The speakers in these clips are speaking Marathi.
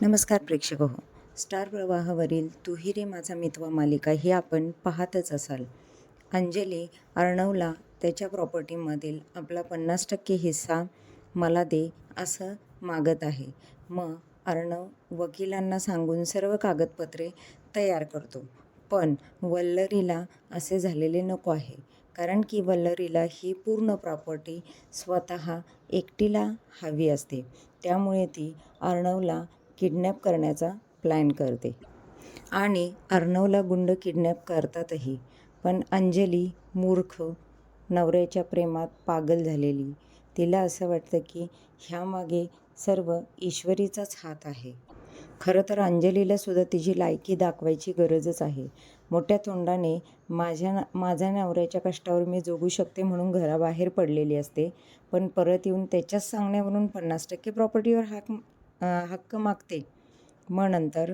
नमस्कार प्रेक्षक हो. स्टार प्रवाहावरील तू ही रे माझा मितवा मालिका ही आपण पाहतच असाल. अंजली अर्णवला त्याच्या प्रॉपर्टीमधील आपला 50% हिस्सा मला दे असं मागत आहे. मग अर्णव वकिलांना सांगून सर्व कागदपत्रे तयार करतो. पण वल्लरीला असे झालेले नको आहे, कारण की वल्लरीला ही पूर्ण प्रॉपर्टी स्वतः एकटीला हवी असते. त्यामुळे ती अर्णवला किडनॅप करण्याचा प्लॅन करते आणि अर्णवला गुंड किडनॅप करतातही. पण अंजली मूर्ख, नवऱ्याच्या प्रेमात पागल झालेली, तिला असं वाटतं की ह्यामागे सर्व ईश्वरीचाच हात आहे. खरं तर अंजलीला सुद्धा तिची लायकी दाखवायची गरजच आहे. मोठ्या तोंडाने माझ्या नवऱ्याच्या कष्टावर मी जगू शकते म्हणून घराबाहेर पडलेली असते, पण परत येऊन त्याच्याच सांगण्यावरून 50% प्रॉपर्टीवर हक्क मागते. मग नंतर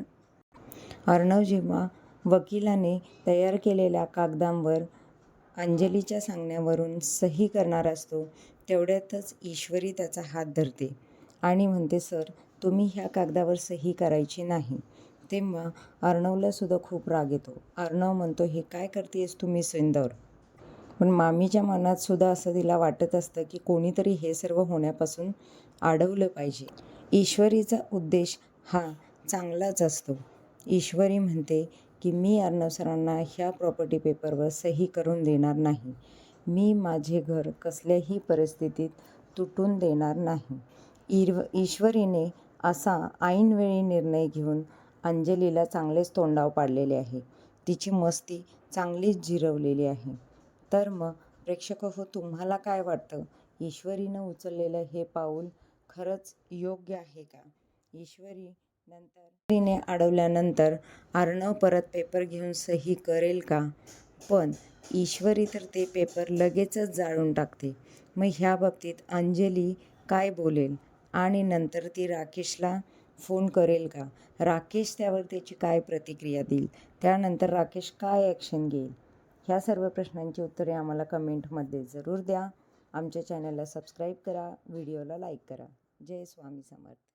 अर्णव जेव्हा वकिलाने तयार केलेल्या कागदांवर अंजलीच्या सांगण्यावरून सही करणार असतो, तेवढ्यातच ईश्वरी त्याचा हात धरते आणि म्हणते, सर तुम्ही ह्या कागदावर सही करायची नाही. तेव्हा अर्णवला सुद्धा खूप राग येतो. अर्णव म्हणतो, हे काय करतेस तुम्ही सुंदर? पण मामीच्या मनात सुद्धा असं तिला वाटत असतं की कोणीतरी हे सर्व होण्यापासून अडवलं पाहिजे. ईश्वरीचा उद्देश हा चांगलाच असतो. ईश्वरी म्हणते की मी अर्णव सरांना ह्या प्रॉपर्टी पेपरवर सही करून देणार नाही. मी माझे घर कसल्याही परिस्थितीत तुटून देणार नाही. ईश्वरीने असा ऐनवेळी निर्णय घेऊन अंजलीला चांगलेच तोंडाव पाडलेले आहे. तिची मस्ती चांगलीच जिरवलेली आहे. तर मग प्रेक्षक हो, तुम्हाला काय वाटतं? ईश्वरीनं उचललेलं हे पाऊल खरंच योग्य आहे का? ईश्वरीने अडवल्यानंतर अर्णव परत पेपर घेऊन सही करेल का? पण ईश्वरी तर ते पेपर लगेचच जाळून टाकते. मग ह्या बाबतीत अंजली काय बोलेल? आणि नंतर ती राकेशला फोन करेल का? राकेश त्यावर त्याची काय प्रतिक्रिया देईल? त्यानंतर राकेश काय ॲक्शन घेईल? ह्या सर्व प्रश्नांची उत्तरे आम्हाला कमेंटमध्ये जरूर द्या. आमच्या चॅनलला सबस्क्राईब करा, व्हिडिओला लाईक करा. जय स्वामी समर्थ.